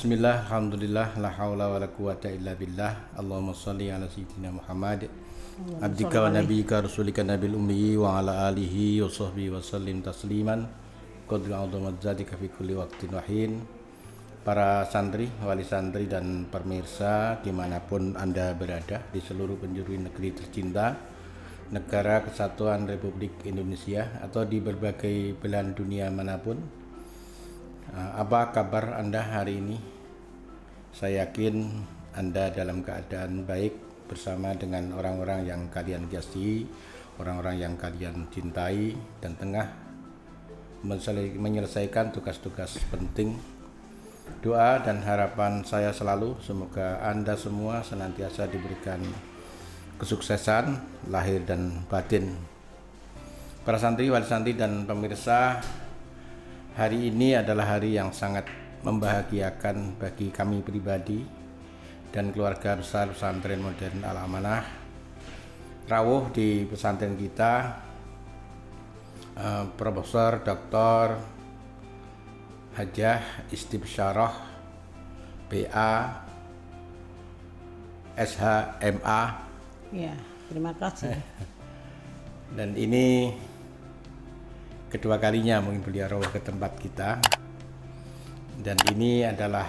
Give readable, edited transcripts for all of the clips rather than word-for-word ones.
Bismillah, alhamdulillah, la haula wa la quwata illa billah. Allahumma salli ala sayyidina Muhammad abdika wa nabiyika rasulika nabil ummi wa ala alihi wa sahbihi wa sallim tasliman qadri a'udhu zadika fi kulli waqtin wahin. Para santri, wali santri dan pemirsa dimanapun Anda berada di seluruh penjuru negeri tercinta, negara kesatuan Republik Indonesia atau di berbagai belahan dunia manapun. Apa kabar Anda hari ini? Saya yakin Anda dalam keadaan baik bersama dengan orang-orang yang kalian kasihi, orang-orang yang kalian cintai, dan tengah menyelesaikan tugas-tugas penting. Doa dan harapan saya selalu semoga Anda semua senantiasa diberikan kesuksesan lahir dan batin. Para santri, wali santri dan pemirsa, hari ini adalah hari yang sangat membahagiakan bagi kami pribadi dan keluarga besar Pesantren Modern Al-Amanah. Rawuh di pesantren kita Profesor Dr. Hajah Istibsyarah BA SHMA. Ya, terima kasih. Dan ini kedua kalinya mungkin beliau rawuh ke tempat kita, dan ini adalah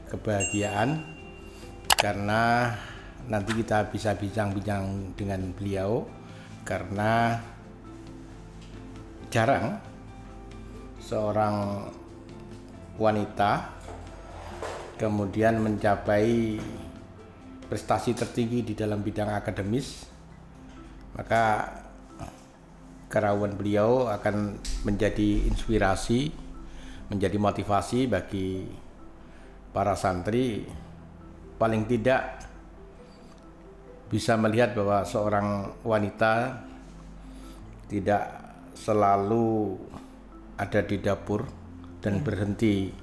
kebahagiaan karena nanti kita bisa bincang-bincang dengan beliau, karena jarang seorang wanita kemudian mencapai prestasi tertinggi di dalam bidang akademis. Maka kerawan beliau akan menjadi inspirasi, menjadi motivasi bagi para santri. Paling tidak bisa melihat bahwa seorang wanita tidak selalu ada di dapur dan berhenti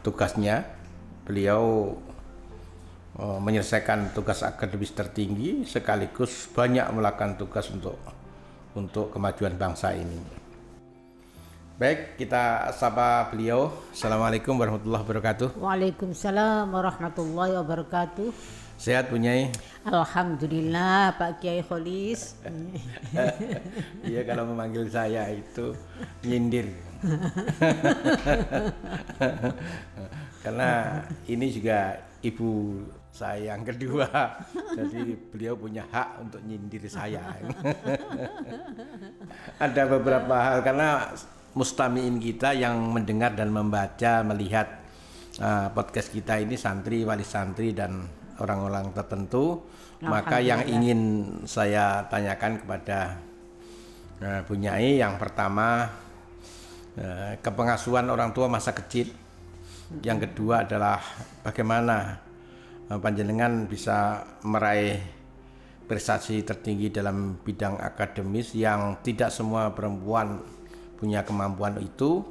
tugasnya. Beliau menyelesaikan tugas akademis tertinggi sekaligus banyak melakukan tugas untuk kemajuan bangsa ini. Baik, kita sapa beliau. Assalamualaikum warahmatullahi wabarakatuh. Waalaikumsalam warahmatullahi wabarakatuh. Sehat Bu Nyai? Alhamdulillah Pak Kiai Kholis. Iya, kalau memanggil saya itu nyindir. Karena ini juga ibu saya yang kedua, jadi beliau punya hak untuk nyindir saya. Ada beberapa hal, karena mustamiin kita yang mendengar dan membaca, melihat podcast kita ini santri, wali santri dan orang-orang tertentu. Maka yang ingin saya tanyakan kepada Bu Nyai, yang pertama kepengasuhan orang tua masa kecil. Yang kedua adalah bagaimana panjenengan bisa meraih prestasi tertinggi dalam bidang akademis yang tidak semua perempuan punya kemampuan itu.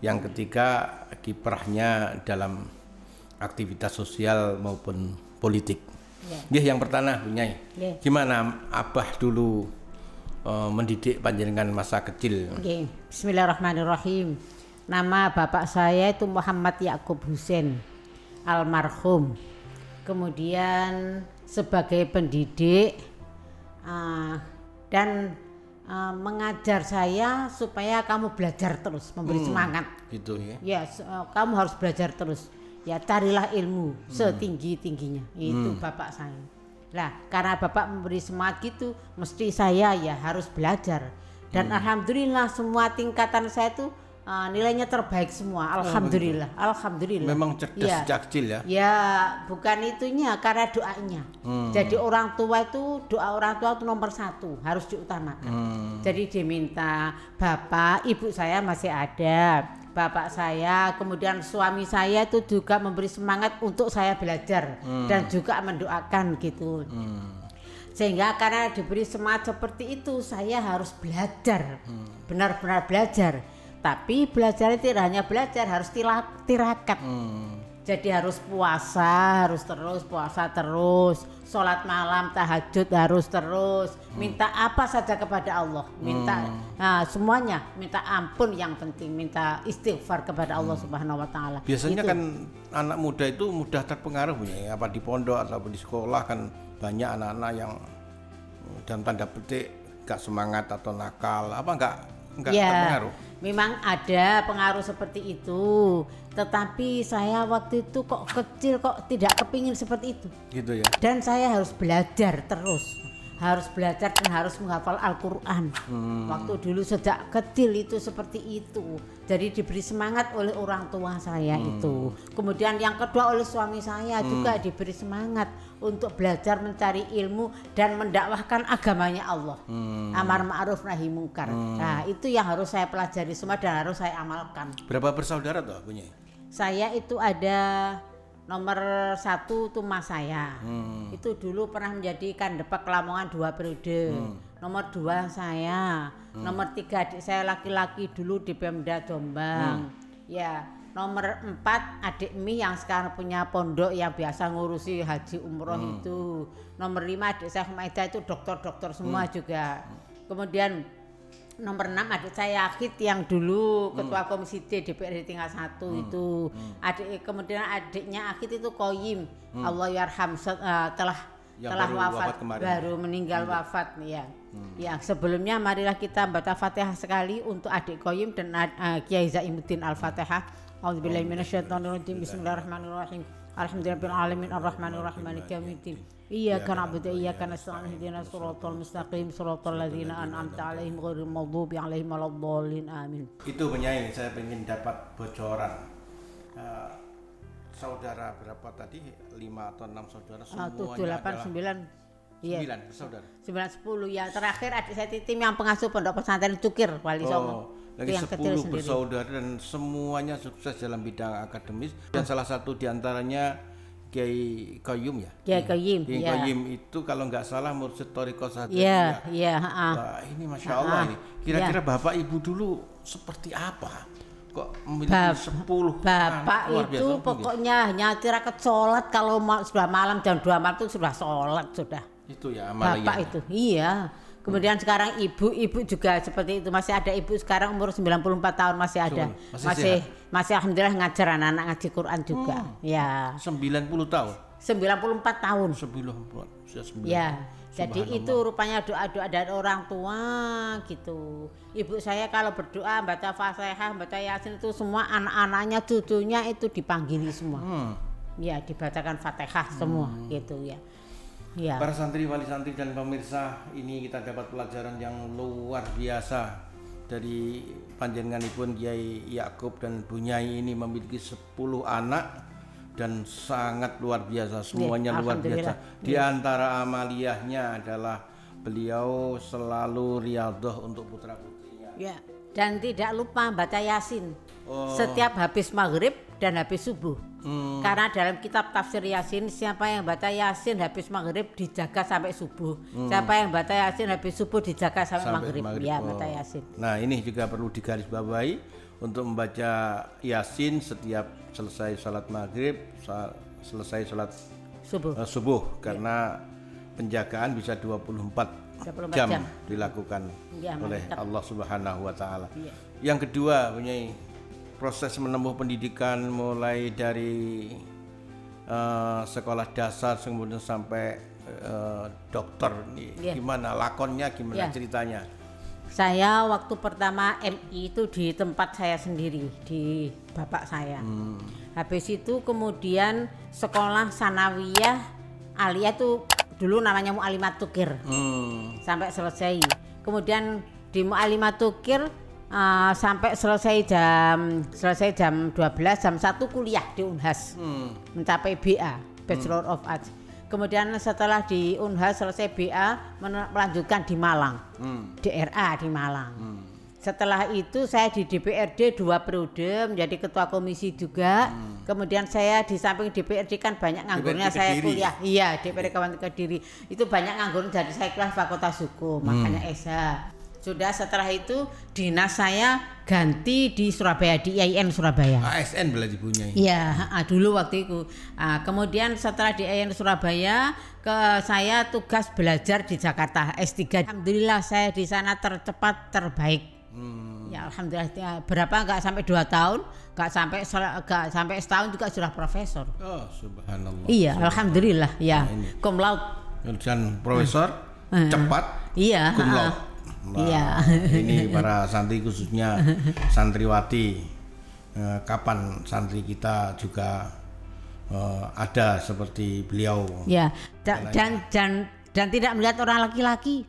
Yang ketiga, kiprahnya dalam aktivitas sosial maupun politik. Yang pertama Bu Nyai, gimana Abah dulu mendidik panjenengan masa kecil? Bismillahirrahmanirrahim. Nama bapak saya itu Muhammad Yakub Husain almarhum. Kemudian sebagai pendidik dan mengajar saya supaya kamu belajar terus, memberi semangat. Gitu ya. Ya, kamu harus belajar terus. Ya, carilah ilmu setinggi-tingginya. Itu bapak saya. Lah, karena bapak memberi semangat gitu, mesti saya ya harus belajar. Dan alhamdulillah semua tingkatan saya tuh nilainya terbaik semua. Alhamdulillah. Alhamdulillah. Memang cerdas sejak kecil ya? Ya, bukan itunya, karena doanya. Jadi orang tua itu, doa orang tua itu nomor satu, harus diutamakan. Jadi diminta, bapak, ibu saya masih ada, bapak saya, kemudian suami saya itu juga memberi semangat untuk saya belajar dan juga mendoakan gitu. Sehingga karena diberi semangat seperti itu, saya harus belajar, benar-benar belajar. Tapi belajar tidak hanya belajar, harus tirakat. Jadi harus puasa, harus terus puasa terus, sholat malam, tahajud harus terus, minta apa saja kepada Allah, minta semuanya, minta ampun yang penting, minta istighfar kepada Allah Subhanahu Wa Taala. Biasanya itu. Kan anak muda itu mudah terpengaruh ya, apa di pondok ataupun di sekolah kan banyak anak-anak yang dalam tanda petik gak semangat atau nakal, apa enggak ya, terpengaruh? Memang ada pengaruh seperti itu, tetapi saya waktu itu kok kecil kok tidak kepingin seperti itu. Gitu ya. Dan saya harus belajar terus, harus belajar dan harus menghafal Al-Quran. Waktu dulu sejak kecil itu seperti itu. Jadi diberi semangat oleh orang tua saya itu. Kemudian yang kedua oleh suami saya juga diberi semangat untuk belajar mencari ilmu dan mendakwahkan agamanya Allah. Amar ma'ruf nahi mungkar. Nah, itu yang harus saya pelajari semua dan harus saya amalkan. Berapa bersaudara tuh punya? Saya itu ada nomor 1 tuh mas saya. Itu dulu pernah menjadi Kandepak Lamongan 2 periode. Nomor 2 saya. Nomor 3 adik saya laki-laki dulu di Pemda Jombang. Ya, nomor 4 adik Mi yang sekarang punya pondok yang biasa ngurusi haji umroh itu. Nomor 5 adik saya Humaida itu dokter-dokter semua juga. Kemudian nomor 6 adik saya Akid yang dulu ketua komisi D DPRD tingkat 1 itu. Kemudian adiknya Akid itu Qoyim. Allah yarham telah wafat baru meninggal wafat ya. Ya, sebelumnya marilah kita baca Fatihah sekali untuk adik Qoyim dan Kiai Zainuddin Al-Fatihah. A'udzubillahi minasyaitonirrajim. Bismillahirrahmanirrahim. Alhamdulillahirabbil alamin arrahmanirrahim maliki yaumiddin. Iyyaka na'budu wa iyyaka nasta'in ihdinas siratal mustaqim siratal ladzina an'amta 'alaihim ghairil maghdubi 'alaihim waladdallin amin. Itu penyanyi saya ingin dapat bocoran. Saudara berapa tadi? 5 atau 6 saudara semuanya 7, 8, 9. Iya. 9 bersaudara. 9 10 ya. Terakhir adik saya Titim yang pengasuh Pondok Pesantren Cukir Wali Songo. Lagi 10 bersaudara dan semuanya sukses dalam bidang akademis dan salah satu diantaranya Kiai Qayyum ya. Kiai Qayyum. Kiai Qayyum itu kalau nggak salah mursyid Thariqah Sadriyah. Iya, iya, Wah, ini Masya Allah ini. Kira-kira Bapak Ibu dulu seperti apa? Kok memiliki 10 Bapak itu pokoknya hanya tirakat sholat kalau sudah malam jam 2 malam itu sudah sholat sudah. Itu ya amalia. Bapak itu, iya. Kemudian sekarang ibu juga seperti itu, masih ada ibu sekarang umur 94 tahun masih ada. Masih alhamdulillah ngajar anak-anak ngaji Quran juga. Ya. 90 tahun. 94 tahun. 90. Ya. Jadi itu rupanya doa-doa dari orang tua gitu. Ibu saya kalau berdoa baca Fatihah, baca Yasin itu semua anak-anaknya, cucunya itu dipanggili semua. Ya, dibacakan Fatihah semua gitu ya. Ya. Para santri, wali santri dan pemirsa, ini kita dapat pelajaran yang luar biasa dari panjenenganipun Kiai Yakub dan Bu Nyai ini memiliki 10 anak dan sangat luar biasa, semuanya luar biasa. Di antara amaliyahnya adalah beliau selalu riyadhah untuk putra-putrinya. Ya. Dan tidak lupa baca Yasin setiap habis maghrib dan habis subuh. Karena dalam kitab tafsir Yasin, siapa yang baca Yasin habis maghrib dijaga sampai subuh. Siapa yang baca Yasin habis subuh dijaga sampai maghrib. Ya, baca Yasin. Nah, ini juga perlu digarisbawahi untuk membaca Yasin setiap selesai salat maghrib, selesai salat subuh karena penjagaan bisa 24 jam dilakukan oleh Allah Subhanahu wa Ta'ala. Yang kedua, punya proses menempuh pendidikan mulai dari sekolah dasar kemudian sampai dokter nih. Gimana lakonnya, gimana ceritanya? Saya waktu pertama MI itu di tempat saya sendiri, di bapak saya. Habis itu kemudian sekolah sanawiyah aliyah itu dulu namanya Mu'alimat Tukir. Sampai selesai. Kemudian di Mu'alimat Tukir sampai selesai jam 12, jam 1 kuliah di Unhas. Mencapai BA, Bachelor of Arts. Kemudian setelah di Unhas selesai BA melanjutkan di Malang. DRA di Malang. Setelah itu saya di DPRD 2 periode menjadi ketua komisi juga. Kemudian saya di samping DPRD kan banyak nganggurnya saya kuliah. Iya, DPRD Kabupaten Kediri. Itu banyak nganggur jadi saya kuliah Fakultas Hukum, makanya ESA. Sudah, setelah itu dinas saya ganti di Surabaya, di IAIN Surabaya. ASN bela dipunyai. Iya, dulu waktu itu. Kemudian setelah di IAIN Surabaya, saya tugas belajar di Jakarta S3. Alhamdulillah saya di sana tercepat terbaik. Ya alhamdulillah, berapa nggak sampai 2 tahun, nggak sampai setahun juga sudah profesor. Oh subhanallah. Iya, alhamdulillah ya. Cum laude. Dan profesor cepat. Iya. Cum laude. Iya. Ini para santri khususnya santriwati. Kapan santri kita juga ada seperti beliau? Ya. Dan tidak melihat orang laki-laki.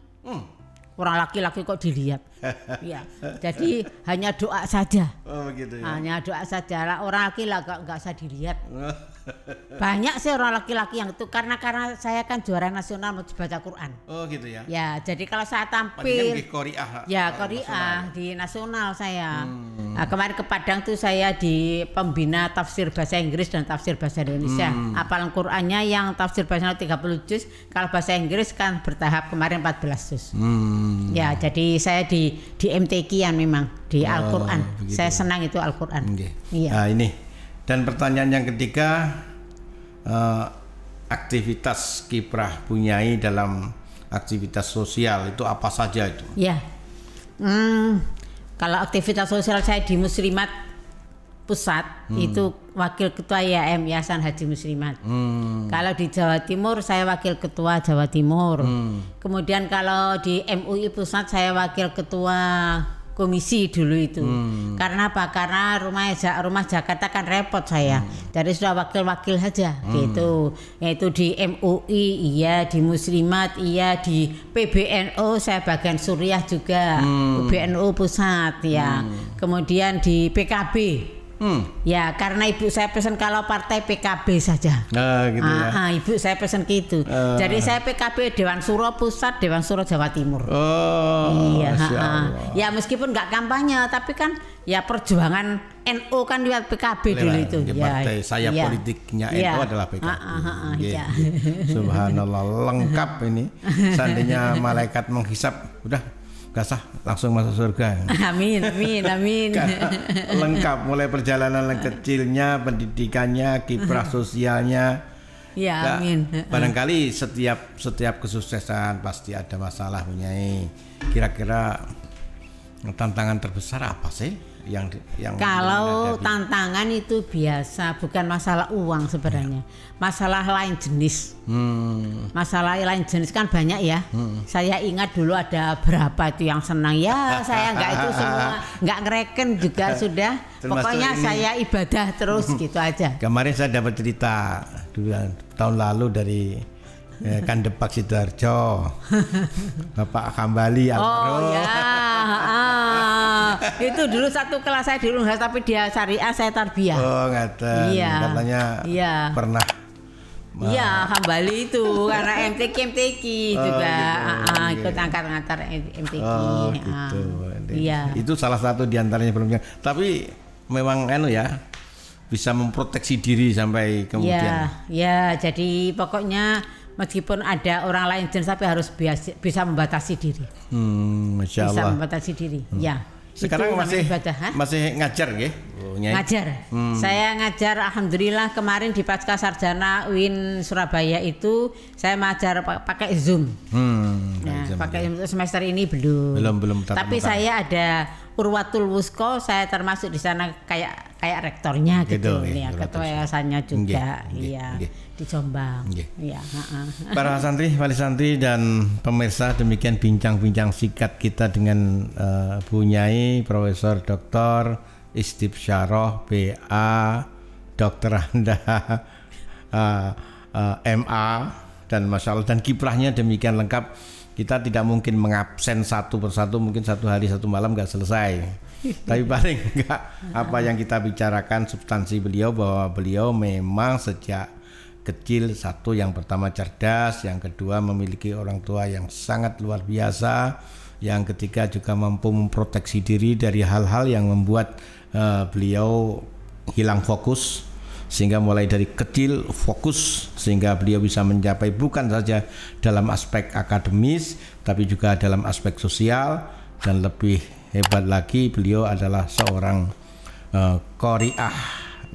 Orang laki-laki kok dilihat. Ya. Jadi hanya doa saja. Oh begitu ya. Hanya doa saja. Orang laki-laki enggak usah dilihat. Banyak sih orang laki-laki yang itu karena saya kan juara nasional mau baca Quran. Oh gitu ya. Ya, jadi kalau saya tampil Qori'ah di nasional saya. Kemarin ke Padang tuh saya di pembina tafsir bahasa Inggris dan tafsir bahasa Indonesia. Hafalan Qur'annya yang tafsir bahasa Indonesia 30 juz, kalau bahasa Inggris kan bertahap kemarin 14 juz. Ya, jadi saya di MTQ-an memang di Al-Qur'an. Saya senang itu Al-Qur'an. Iya. Nah, ini. Dan pertanyaan yang ketiga, aktivitas kiprah Bunyai dalam aktivitas sosial itu apa saja itu? Ya, kalau aktivitas sosial saya di Muslimat Pusat itu wakil ketua YAM Yayasan Haji Muslimat. Kalau di Jawa Timur saya wakil ketua Jawa Timur. Kemudian kalau di MUI Pusat saya wakil ketua komisi dulu itu. Karena apa? Karena rumah Jakarta kan repot saya. Jadi sudah wakil-wakil saja gitu. Yaitu di MUI iya, di Muslimat iya, di PBNU saya bagian Suriah juga. PBNU pusat ya. Kemudian di PKB. Ya karena ibu saya pesan kalau partai PKB saja. Gitu ya. Ibu saya pesan gitu. Jadi saya PKB Dewan Suro Pusat, Dewan Suro Jawa Timur. Iya. Ya meskipun nggak kampanye, tapi kan ya perjuangan NU kan lewat PKB dulu itu. Partai sayap politiknya NU adalah PKB. Subhanallah, lengkap ini. Seandainya malaikat menghisap, udah gak sah, langsung masuk surga. Amin. Lengkap, mulai perjalanan kecilnya, pendidikannya, kiprah sosialnya. Ya, amin. Barangkali setiap kesuksesan pasti ada masalah Bunyai. Kira-kira tantangan terbesar apa sih yang kalau tantangan itu biasa, bukan masalah uang sebenarnya, masalah lain jenis. Masalah lain jenis kan banyak ya. Saya ingat dulu ada berapa itu yang senang ya, saya enggak itu semua, enggak ngereken juga sudah. Pokoknya saya ibadah terus gitu aja. Kemarin saya dapat cerita tahun lalu dari Kandepak Sidoarjo, Bapak Kambali almarhum. Oh ya, itu dulu satu kelas saya di Unhas, tapi dia syariah, saya tarbiyah. Oh ngaten. Iya. Katanya pernah. Iya, Kambali itu karena MTQ juga ikut angkat-angkat MTQ. Oh gitu. Iya. Itu salah satu diantaranya belumnya. Tapi memang bisa memproteksi diri sampai kemudian. Ya, jadi pokoknya meskipun ada orang lain jenis tapi harus bisa membatasi diri. Masya Allah. Bisa membatasi diri. Ya. Sekarang masih ngajar nggih? Ngajar. Saya ngajar alhamdulillah kemarin di Pasca Sarjana UIN Surabaya itu saya mengajar pakai Zoom. Pakai semester ini belum. Tapi saya ada Urwatul Wusko, saya termasuk di sana kayak rektornya gitu ya, ketua yayasannya juga. Iya. Di Jombang. Iya, Para santri, wali santri dan pemirsa, demikian bincang-bincang singkat kita dengan Bunyai Profesor Dr. Istibsyaroh BA, Dr. Anda MA, dan Masya Allah, dan kiprahnya demikian lengkap. Kita tidak mungkin mengabsen satu persatu, mungkin satu hari satu malam nggak selesai. Tapi paling enggak apa yang kita bicarakan substansi beliau, bahwa beliau memang sejak kecil, satu yang pertama cerdas, yang kedua memiliki orang tua yang sangat luar biasa, yang ketiga juga mampu memproteksi diri dari hal-hal yang membuat beliau hilang fokus, sehingga mulai dari kecil fokus sehingga beliau bisa mencapai bukan saja dalam aspek akademis tapi juga dalam aspek sosial, dan lebih hebat lagi beliau adalah seorang qari'ah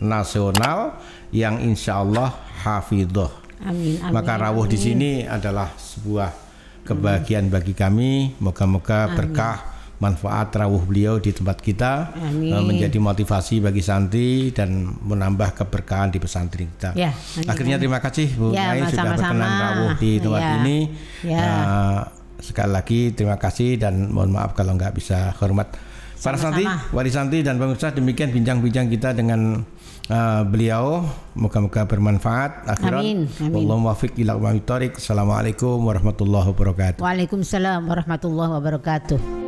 nasional yang insya Allah hafidhoh. Amin, amin. Maka rawuh di sini adalah sebuah kebahagiaan bagi kami. Moga-moga berkah manfaat rawuh beliau di tempat kita menjadi motivasi bagi santri dan menambah keberkahan di pesantren kita. Ya, akhirnya terima kasih Bu Mai sudah berkenan rawuh di tempat ini. Sekali lagi terima kasih dan mohon maaf kalau nggak bisa hormat. Para santri, wali santri dan pemirsa, demikian bincang-bincang kita dengan beliau. Moga-moga bermanfaat. Akhiran. Wallahu muwaffiq ila aqwamit thoriq. Assalamualaikum warahmatullahi wabarakatuh. Waalaikumsalam warahmatullahi wabarakatuh.